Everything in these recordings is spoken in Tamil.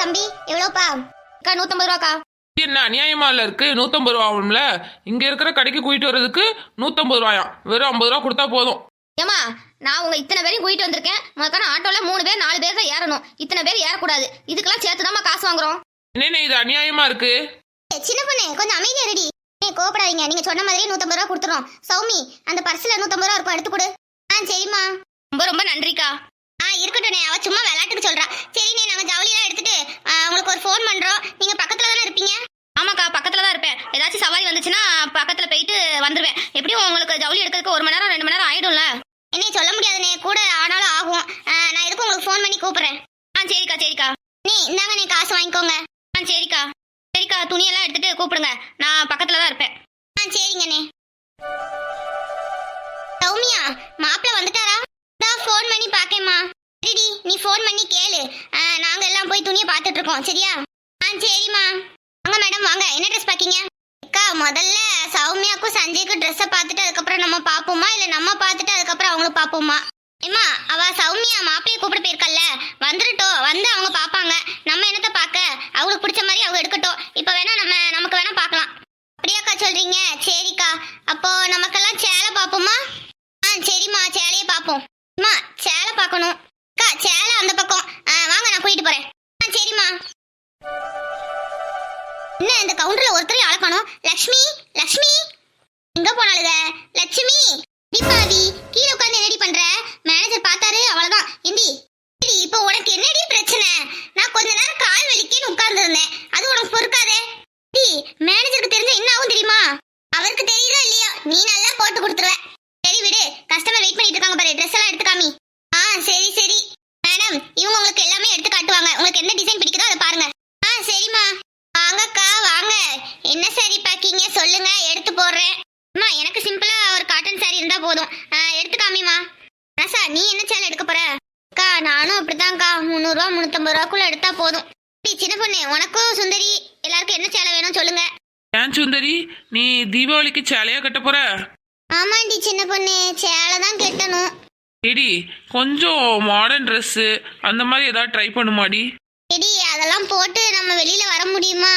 தம்பி எவ்வளோப்பா? அக்கா 150 ரூபாக்கா. என்ன அநியாயமா இல்ல இருக்கு? 150 ரூபா ஆகும்ல. இங்க இருக்கிற கடைக்கு கூட்டிட்டு வர்றதுக்கு 150 ரூபாயா? வெறும் 50 ரூபா கொடுத்தா போதும். ஏமா நான் உங்க இத்தனை பேரையும் கூட்டிட்டு வந்திருக்கேன். முதக்கான ஆட்டோல 3 பேர் 4 பேர் தான் ஏறணும். இத்தனை பேர் ஏறக்கூடாது. இதுக்கெல்லாம் சேர்த்துதாம்மா காசு வாங்குறோம். என்ன இது அநியாயமா இருக்கு? சின்ன பொண்ணு கொஞ்சம் அமைதியா ரெடி. கோபப்படாதீங்க. நீங்க சொன்ன மாதிரி 150 ரூபா கொடுத்துறோம். சௌமி அந்த பர்ஸ்ல 150 ரூபா இருக்கும், எடுத்து கொடு. சரிம்மா. ரொம்ப ரொம்ப நன்றிக்கா. இருக்கட்டும்னே, அவ சும்மா விளையாட்டுக்கு சொல்றா. சரிண்ணே, நாங்க ஜவுளியெல்லாம் எடுத்துட்டு உங்களுக்கு ஒரு ஃபோன் பண்றோம். நீங்க பக்கத்துல தானே இருப்பீங்க? ஆமாக்கா பக்கத்துல தான் இருப்பேன். ஏதாச்சும் சவாரி வந்துச்சுன்னா பக்கத்துல போயிட்டு வந்துருவேன். எப்படியும் உங்களுக்கு ஜவுளி எடுக்கிறதுக்கு 1 மணி நேரம் 2 மணி நேரம் ஆயிடும்ல. என்ன சொல்ல முடியாதுண்ணே, கூட ஆனாலும் ஆகும். நான் எதுக்கும் உங்களுக்கு ஃபோன் பண்ணி கூப்பிடுறேன். சரிக்கா சரிக்கா. இந்தாங்கண்ணே காசு வாங்கிக்கோங்க. சரிக்கா சரிக்கா. துணியெல்லாம் எடுத்துட்டு கூப்பிடுங்க. நான் பக்கத்துல தான் இருப்பேன். சரிங்கண்ணே. சௌமியா மாப்பிள்ள வந்துட்டாரா? ஃபோன் பண்ணி பாக்கேம்மா. சரிடி, நீ ஃபோன் பண்ணி கேளு. நாங்க எல்லாம் போய் துணியை பார்த்துட்டு இருக்கோம். சரியா? சரிம்மா. வாங்க மேடம் வாங்க. என்ன ட்ரெஸ் பாக்கீங்க? அக்கா முதல்ல சௌமியாக்கும் சஞ்சய்க்கும் ட்ரெஸ்ஸை பார்த்துட்டு அதுக்கப்புறம் நம்ம பார்ப்போமா, இல்லை நம்ம பார்த்துட்டு அதுக்கப்புறம் அவங்களும் பார்ப்போமா? ஏம்மா அவ சௌமியா மாப்பிள்ளையை கூப்பிட போயிருக்கல்ல, வந்துட்டோம். வந்து அவங்க பார்ப்பாங்க. நம்ம என்னத்த பார்க்க? அவங்களுக்கு பிடிச்ச மாதிரி அவங்க எடுக்கட்டும். இப்போ வேணா நமக்கு வேணா பார்க்கலாம். அப்படியாக்கா சொல்றீங்க? சரிக்கா. அப்போ நமக்கெல்லாம் சேலை பார்ப்போமா? சரிம்மா சேலையே பார்ப்போம். அம்மா சேலை பார்க்கணும். அக்கா சேலை அந்த பக்கம். வாங்க நான் கூட்டிட்டு போறேன். சரிம்மா. என்ன இந்த கவுண்டர்ல ஒருத்தரையும் அழக்கணும். லக்ஷ்மி லக்ஷ்மி எங்க போனாலுங்க? லட்சுமி தீபாவி கீழே உட்காந்து என்னடி பண்ற? மேனேஜர் பார்த்தாரு அவ்வளவுதான். இந்தி இப்போ உனக்கு என்னடி பிரச்சனை? நான் கொஞ்ச நேரம் கால் வலிக்கேன்னு உட்கார்ந்து இருந்தேன். அது உனக்கு பொறுக்காதே. மேனேஜருக்கு தெரிஞ்ச என்ன ஆகும் தெரியுமா? அவருக்கு தெரியுதோ இல்லையோ, நீ நல்லா போட்டு கொடுத்துருவ. சரி விடு, கஸ்டமர் வெயிட் பண்ணிட்டு இருக்காங்க பாரு. ட்ரெஸ் எல்லாம் எடுத்து காமி. சரி சரி மேடம், இவங்க உங்களுக்கு எல்லாமே எடுத்து காட்டுவாங்க. உங்களுக்கு என்ன டிசைன் பிடிக்குதோ அதை பாருங்க. சரிம்மா. வாங்கக்கா வாங்க. என்ன சாரி பாக்கீங்க சொல்லுங்க, எடுத்து போடுறேன். அம்மா எனக்கு சிம்பிளா ஒரு காட்டன் சாரி இருந்தா போதும். எடுத்து காமிமா. ரசா நீ என்ன சேலை எடுக்க போற? அக்கா நானும் அப்படித்தான்க்கா. 300 ரூபா 350 ரூபாக்குள்ள எடுத்தா போதும். சின்ன பொண்ணு உனக்கும் சுந்தரி எல்லாருக்கும் என்ன சேலை வேணும் சொல்லுங்க. ஏன் சுந்தரி, நீ தீபாவளிக்கு சேலையா கட்ட போற? ஆமாண்டி சின்ன பொண்ணு, சேலை தான் கட்டணும். எடி கொஞ்சம் மாடர்ன் ட்ரெஸ் அந்த மாதிரி ஏதாவது ட்ரை பண்ணுமாடி. எடி அதெல்லாம் போட்டு நம்ம வெளியில வர முடியுமா?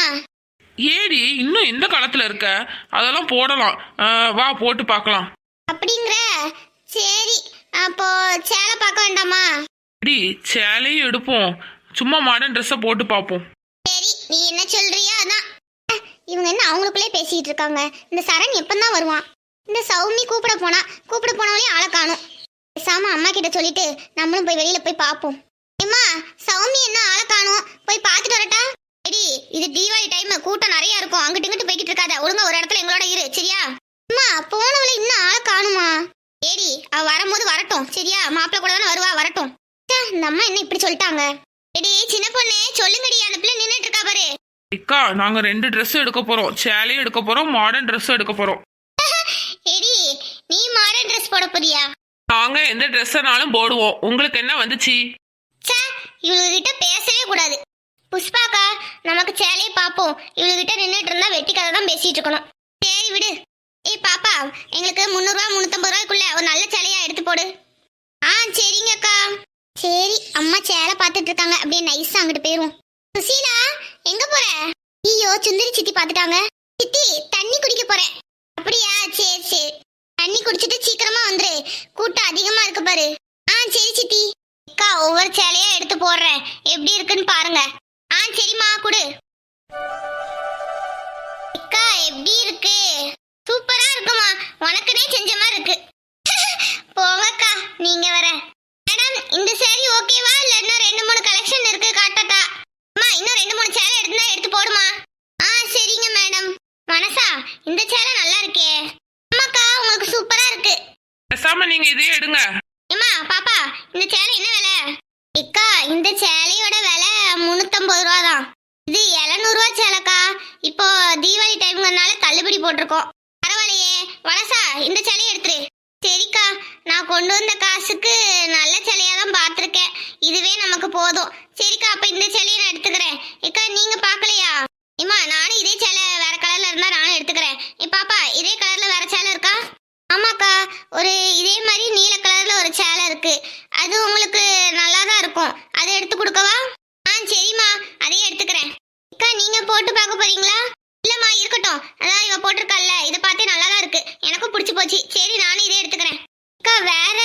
ஏடி இன்னும் எந்த காலத்துல இருக்க? அதெல்லாம் போடலாம். வா போட்டு பார்க்கலாம். அப்படிங்கிற? சரி அப்போ சேலை பார்க்க வேண்டாமா? எடி சேலையும் எடுப்போம், சும்மா மாடர்ன் ட்ரெஸ்ஸை போட்டு பார்ப்போம். சரி நீ என்ன சொல்றியா அதான். இவங்க என்ன அவங்களுக்குள்ளே பேசிட்டு இருக்காங்க? இந்த சரண் எப்பந்தான் வருவான்? இந்த சௌமி கூப்பிட போனவளே ஆளை காணும். பேசாம அம்மா கிட்ட சொல்லிட்டு நம்மளும் போய் வெளியில போய் பார்ப்போம். ஏம்மா சௌமி என்ன ஆளை காணும், போய் பார்த்துட்டு வரட்டா? எடி இது தீபாவளி டைம், கூட்டம் நிறைய இருக்கும். அங்கிட்டு இங்கிட்டு போய்கிட்டு இருக்காத, ஒழுங்கா ஒரு இடத்துல எங்களோட இரு. சரியா? அம்மா போனவளை இன்னும் ஆளை காணுமா? ஏடி அவ வரும்போது வரட்டும். சரியா? மாப்பிள்ள கூட தானே வருவா, வரட்டும். இந்த அம்மா என்ன இப்படி சொல்லிட்டாங்க? எடி சின்ன பொண்ணே சொல்லுங்கடி, அந்த பிள்ளை நின்னுட்டு இருக்கா பாரு. அக்கா நாங்க 2 ட்ரெஸ் எடுக்க போறோம். சேலையும் எடுக்க போறோம், மாடர்ன் ட்ரெஸ்ஸும் எடுக்க போறோம். எடி நீ மாடர்ன் ட்ரெஸ் போட போறியா? நாங்க எந்த ட்ரெஸ்ஸனாலும் போடுவோம். உங்களுக்கு என்ன வந்துச்சு? இவங்ககிட்ட பேசவே கூடாது. புஷ்பாக்கா நமக்கு சேலையை பார்ப்போம். இவங்ககிட்ட நின்றுட்டு இருந்தா வெட்டி கதை தான் பேசிட்டு இருக்கணும். சரி விடு. பாப்பா எங்களுக்கு 300 ரூபா 350 ரூபாய்க்குள்ள ஒரு நல்ல சேலையா எடுத்து போடு. சரிங்கக்கா. சரி அம்மா சேலை பார்த்துட்டு இருக்காங்க, அப்படியே நைஸா அங்கிட்டு போயிருவோம். சுசீலா எங்க போற? ஐயோ சுந்தரி சித்தி பார்த்துட்டாங்க. சித்தி தண்ணி குடிக்க போறேன். அப்படியா? சரி சரி தண்ணி குடிச்சிட்டு சீக்கிரமா வந்துரு, கூட்டம் அதிகமா இருக்கு பாரு. சரி சித்தி. அக்கா ஒவ்வொரு சேலையா எடுத்து போடுறேன், எப்படி இருக்குன்னு பாருங்க. சரிம்மா குடு. அக்கா எப்படி இருக்கு? சூப்பரா இருக்குமா, உனக்குனே செஞ்ச மாதிரி இருக்கு. போங்கக்கா நீங்க வர. மேடம் இந்த சேரீ ஓகேவா இல்ல இன்னும் 2-3 கலெக்ஷன் இருக்கு காட்டட்டா? அம்மா இன்னும் 2-3 சேலை எடுத்து போடுமா. சரிங்க மேடம். மனசா இந்த சேலை நல்லா இருக்கே. அம்மாக்கா உங்களுக்கு சூப்பரா இருக்கு. பேசாம நீங்க இதே எடுங்க. அம்மா பாப்பா இந்த சேலை என்ன விலை? அக்கா இந்த சேலையோட விலை 350 ரூபா தான். இது 700 ரூபா சேலைக்கா. இப்போ தீபாவளி டைம்ங்கறனால தள்ளுபடி போட்டிருக்கோம். பரவாயில்லையே. வனசா இந்த சேலையை எடுத்துரு. சரிக்கா நான் கொண்டு வந்த காசுக்கு நல்ல சேலையா தான் பார்த்துருக்கேன். இதுவே நமக்கு போதும். சரிக்கா அப்ப இந்த சேலையை நான் எடுத்துக்கிறேன். அக்கா நீங்க பார்க்கலையா? இம்மா நானும் இதே சேலை வேற கலர்ல இருந்தா நானும் எடுத்துக்கிறேன். பாப்பா இதே கலர்ல வேற சேலை இருக்கா? ஆமாக்கா ஒரு இதே மாதிரி நீல கலர்ல ஒரு சேலை இருக்கு. அது உங்களுக்கு நல்லா தான் இருக்கும். அதை எடுத்து கொடுக்கவா? சரிம்மா, அதையே எடுத்துக்கிறேன். அக்கா நீங்க போட்டு பார்க்க போறீங்களா? இல்லம்மா இருக்கட்டும், அதான் இவ போட்டிருக்கல்ல, இதை பார்த்தே நல்லா தான் இருக்கு, எனக்கும் பிடிச்சி போச்சு. சரி நானும் இதே எடுத்துக்கிறேன். அக்கா வேற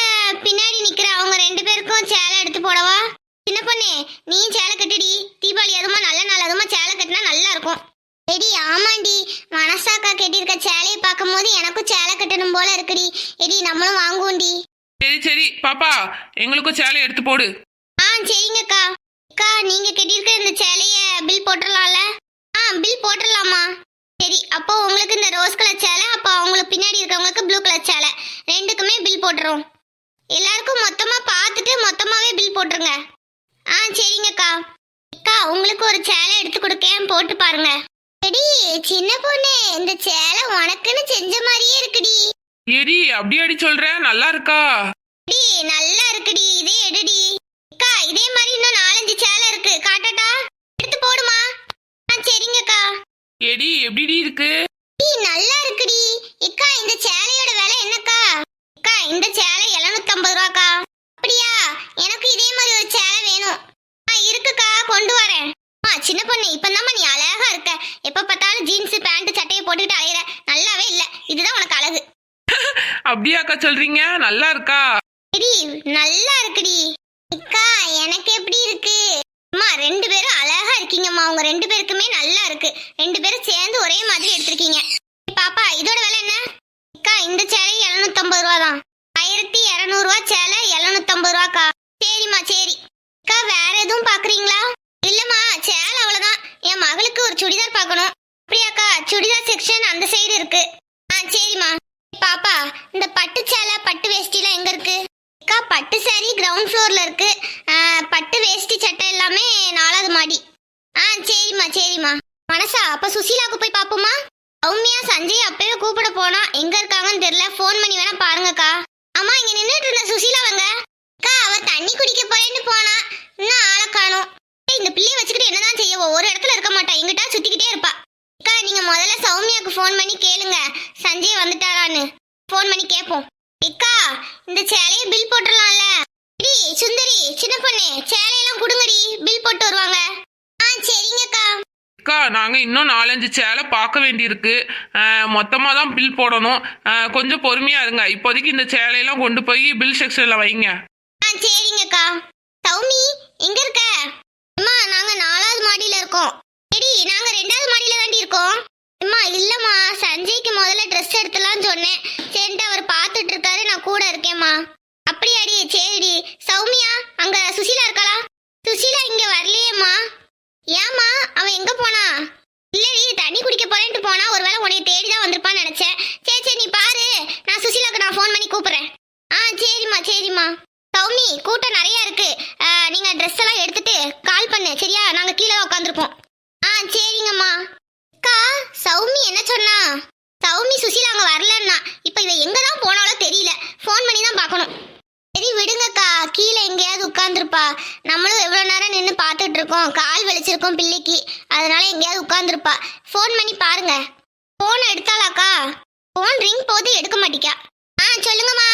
பின்னாடி நிக்கிற அவங்க 2 பேருக்கும் சேலை எடுத்து போடவா? சின்ன பொண்ணே நீ சேலை கட்டுடி, தீபாவளி அதுமா நல்ல நாள், அதுமா சேலை கட்டினா நல்லா இருக்கும். எடி ஆமாண்டி, மனசாக்கா கட்டியிருக்க சேலையை பார்க்கும் போது எனக்கும் சேலை கட்டணும் போல இருக்குடி. எடி நம்மளும் வாங்குவோண்டி. சரி சரி பாப்பா, எங்களுக்கும் சேலை எடுத்து போடு. சரிங்கக்கா. அக்கா நீங்க கட்டியிருக்க இந்த சேலைய பில் போட்டுடலாம்ல? பில் போட்டுடலாமா? சரி அப்போ உங்களுக்கு இந்த ரோஸ் கலர் சேலை, அப்போ அவங்களுக்கு பின்னாடி இருக்கவங்களுக்கு ப்ளூ கலர் சேலை, ரெண்டுக்குமே பில் போட்டுரும். எல்லாருக்கும் மொத்தமா பார்த்துட்டு மொத்தமாவே பில் போட்டுருங்க. சரிங்கக்கா. அக்கா உங்களுக்கு ஒரு சேலை எடுத்து கொடுக்கேன், போட்டு பாருங்க. எடி சின்ன பொண்ணு, இந்த சேலை உனக்குன்னு செஞ்ச மாதிரியே இருக்குடி. ஏடி அப்படியாடி சொல்ற, நல்லா இருக்கா? டி நல்லா இருக்குடி, இதே எடுடி. அக்கா இதே மாதிரி இன்னும் 4-5 சேலை இருக்கு, காட்டட்டா? எடுத்து போடுமா? சரிங்கக்கா. ஏடி எப்படிடி இருக்கு? டி நல்லா இருக்குடி. அக்கா இந்த சேலையோட விலை என்னக்கா? அக்கா இந்த சேலை 750 ரூபாக்கா. அப்படியா? எனக்கு இதே மாதிரி ஒரு சேலை வேணும். இருக்குக்கா, கொண்டு வரேன். சின்ன பொண்ணு இப்பதாம்மா நீ அழகா இருக்க, எப்ப பார்த்தாலும் ஜீன்ஸ் பேண்ட் சட்டையை போட்டுக்கிட்டு அலையிற, நல்லாவே இல்ல, இதுதான் உனக்கு அழகு. அப்படியாக்கா சொல்றீங்க? நல்லா இருக்கா? நல்லா இருக்குடி. அக்கா எனக்கு எப்படி இருக்கு? அம்மா 2 பேரும் அழகா இருக்கீங்கம்மா, உங்க 2 பேருக்குமே நல்லா இருக்கு, 2 பேரும் சேர்ந்து ஒரே மாதிரி எடுத்திருக்கீங்க. பாப்பா இதோட விலை என்ன? அக்கா இந்த சேலை 750 ரூபா தான். 1200 ரூபா சேலை 750 ரூபாக்கா. சரிம்மா சரி. அக்கா வேற எதுவும் பாக்குறீங்களா? இல்லம்மா சேலை அவ்வளவுதான், என் மகளுக்கு ஒரு சுடிதார் பார்க்கணும். அப்படியாக்கா? சுடிதார் செக்ஷன் அந்த சைடு இருக்கு. சரிம்மா. பாப்பா இந்த பட்டு சேலை பட்டு வேஷ்டிலாம் எங்க இருக்கு? அக்கா பட்டு சாரி கிரவுண்ட் ஃப்ளோர்ல இருக்கு, பட்டு வேஷ்டி சட்டை எல்லாமே 4வது மாடி. சரிம்மா சரிம்மா. மனசா அப்ப சுசீலாவுக்கு போய் பாப்போமா? சௌமியா சஞ்சய் அப்பவே கூப்பிட போனா, எங்க இருக்காங்கன்னு தெரியல, ஃபோன் பண்ணி வேணா பாருங்கக்கா. அம்மா இங்க நின்னுட்டு இருந்த சுசீலாவங்க. அக்கா அவ தண்ணி குடிக்க போறேன்னு போனா, இன்னும் ஆளை காணோம். இந்த பிள்ளைய வச்சுக்கிட்டு என்னதான் செய்ய, ஒரு இடத்துல இருக்க மாட்டா, எங்கிட்ட சுத்திக்கிட்டே இருப்பா. அக்கா நீங்க முதல்ல சௌமியாக்கு ஃபோன் பண்ணி கேளுங்க, சஞ்சய் வந்துட்டாரான்னு. ஃபோன் பண்ணி கேட்போம். அக்கா இந்த சேலையை பில் போட்டுடலாம்ல? டி சுந்தரி சின்ன பொண்ணு, சேலையெல்லாம் கொடுங்கடி, பில் போட்டு வருவாங்க. சரிங்கக்கா. அக்கா நாங்க இன்னும் 4-5 சேலை பார்க்க வேண்டியிருக்கு, மொத்தமா தான் பில் போடணும், கொஞ்சம் பொறுமையா இருங்க. இப்போதைக்கு இந்த சேலையெல்லாம் கொண்டு போய் பில் செக்ஷன்ல வைங்க. சரிங்கக்கா. சௌமி எங்க இருக்க? அம்மா நாங்க 4வது மாடியில இருக்கோம். எடி நாங்க 2வது மாடியில தாண்டி இருக்கோம். அம்மா இல்லம்மா, சஞ்சய்க்கு முதல்ல ட்ரெஸ் எடுத்துலாம்னு சொன்னேன், சரின்ட்டு அவர் பார்த்துட்டு இருக்காரு, நான் கூட இருக்கேம்மா. அப்படியாடி? சரிடி. சௌமியா அங்க சுசீலா இருக்காளா? சுசீலா இங்க வரலையேம்மா. ஏம்மா அவ எங்க போனா? இல்லடி தண்ணி குடிக்க போறேன்ட்டு போனா, ஒருவேளை உன்னை தேடிதான் வந்திருப்பான்னு நினைச்சேன். சரி நீ பாரு, நான் சுசீலாக்கு நான் ஃபோன் பண்ணி கூப்பிடுறேன். சரிம்மா சரிம்மா. சௌமி கூட்டம் நிறைய இருக்கு, நீங்க ட்ரெஸ் எல்லாம் எடுத்துட்டு கால் பண்ணு சரியா? நாங்க கீழே உட்காந்துருப்போம். சரிங்கம்மா. அக்கா சௌமி என்ன சொன்னா? சௌமி சுசீலா அங்க வரலன்னா, இப்ப இவ எங்கதான் போனாலோ தெரியல, ஃபோன் பண்ணி தான் பார்க்கணும். சரி விடுங்கக்கா, கீழே எங்கேயாவது உட்காந்துருப்பா, நம்மளும் எவ்வளவு நேரம் நின்று பார்த்துட்டு இருக்கோம், கால் வலிச்சிருக்கோம் பிள்ளைக்கு, அதனால எங்கேயாவது உட்காந்துருப்பா. ஃபோன் பண்ணி பாருங்க. ஃபோன் எடுத்தாளாக்கா? ஃபோன் ரிங் போது எடுக்க மாட்டிக்கா. சொல்லுங்கம்மா.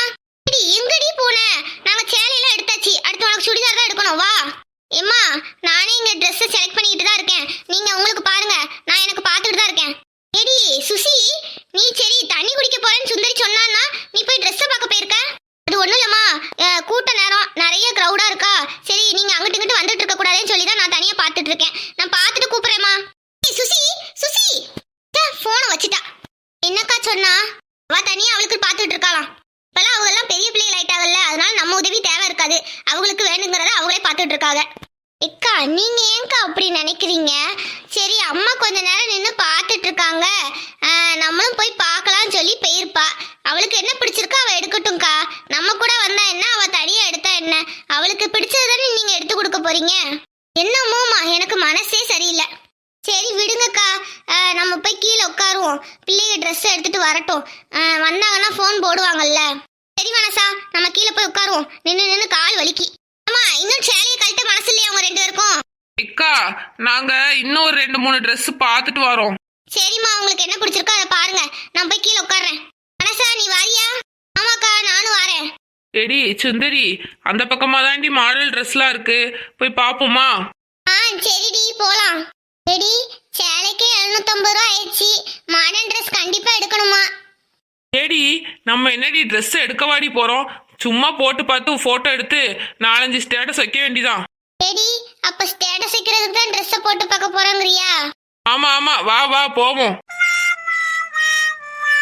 எங்கடி போன? நாங்க சேலையெல்லாம் எடுத்தாச்சு, அடுத்து உனக்கு சுடிதார் தான் எடுக்கணும், வா. ஏம்மா நானே இங்க ட்ரெஸ் செலக்ட் பண்ணிட்டு தான் இருக்கேன், நீங்க உங்களுக்கு பாருங்க, நான் எனக்கு பார்த்துட்டு தான் இருக்கேன். ஏடி சுசி, நீ சரி தண்ணி குடிக்க போறேன்னு சுந்தரி சொன்னான்னா நீ போய் ட்ரெஸ் பார்க்க போயிருக்க? அது ஒண்ணும் இல்லம்மா, கூட்ட நேரம் நிறைய கிரௌடா இருக்கா, சரி நீங்க அங்கிட்டு இங்கிட்டு வந்துட்டு இருக்க கூடாதுன்னு சொல்லி தான் நான் தனியா பார்த்துட்டு இருக்கேன், நான் பார்த்துட்டு கூப்பிடுறேம்மா. சுசி சுசி போனை வச்சுட்டா. என்னக்கா சொன்னா? அவ தனியா அவளுக்கு பார்த்துட்டு இருக்காளாம். இப்பெல்லாம் அவங்க எல்லாம் பெரிய பிள்ளைகள் ஆயிட்டாங்கல்ல, அதனால நம்ம உதவி தேவை இருக்காது, அவங்களுக்கு வேணுங்கிறத அவங்களே பார்த்துட்டு இருக்காங்க. அக்கா நீங்க ஏங்கா அப்படி நினைக்கிறீங்க? சரி அம்மா கொஞ்ச நேரம் நின்று பார்த்துட்டு இருக்காங்க, நம்மளும் போய் பார்க்கலாம்னு சொல்லி போயிருப்பா, அவளுக்கு என்ன பிடிச்சிருக்கோ அவ எடுக்கட்டும்க்கா, நம்ம கூட வந்தா என்ன, அவ தனியா எடுத்தா என்ன, அவளுக்கு பிடிச்சது தானே நீங்க எடுத்து கொடுக்க போறீங்க. என்னமோமா எனக்கு மனசே சரியில்லை. சரி விடுங்கக்கா, நம்ம போய் கீழே உட்காருவோம், பிள்ளைங்க ட்ரெஸ் எடுத்துட்டு வரட்டும், வந்தாங்கன்னா ஃபோன் போடுவாங்கல்ல. சரி மனசா நம்ம கீழே போய் உட்காருவோம், நின்று கால் வலிக்கி. அம்மா இன்னும் சேலையை கழட்ட மனசு இல்லையா உங்க 2 பேருக்கும்? அக்கா நாங்க இன்னும் ஒரு 2-3 ட்ரெஸ் பார்த்துட்டு வரோம். சரிம்மா உங்களுக்கு என்ன பிடிச்சிருக்கோ அதை பாருங்க, நான் போய் கீழே உட்கார்றேன். மனசா நீ வாரியா? ஆமாக்கா நானும் வரேன். எடி சுந்தரி, அந்த பக்கமா தாண்டி மாடல் ட்ரெஸ்லாம் இருக்கு, போய் பாப்போமா? சரிடி போலாம். ரெடி, சேலைக்கு 750 ரூபா ஆயிடுச்சு. மாடர்ன் ட்ரெஸ் கண்டிப்பா எடுக்கணுமா? ஏடி நம்ம என்னடி ட்ரெஸ் எடுக்கவாடி போறோம்? சும்மா போட்டு பார்த்து போட்டோ எடுத்து 4-5 ஸ்டேட்டஸ் வைக்க வேண்டியதான். ரெடி, அப்ப ஸ்டேட்டஸ் வைக்கிறதுக்கு தான் ட்ரெஸ்ஸை போட்டு பார்க்க போறோங்கிறியா? ஆமா ஆமா, வா வா போவோம்.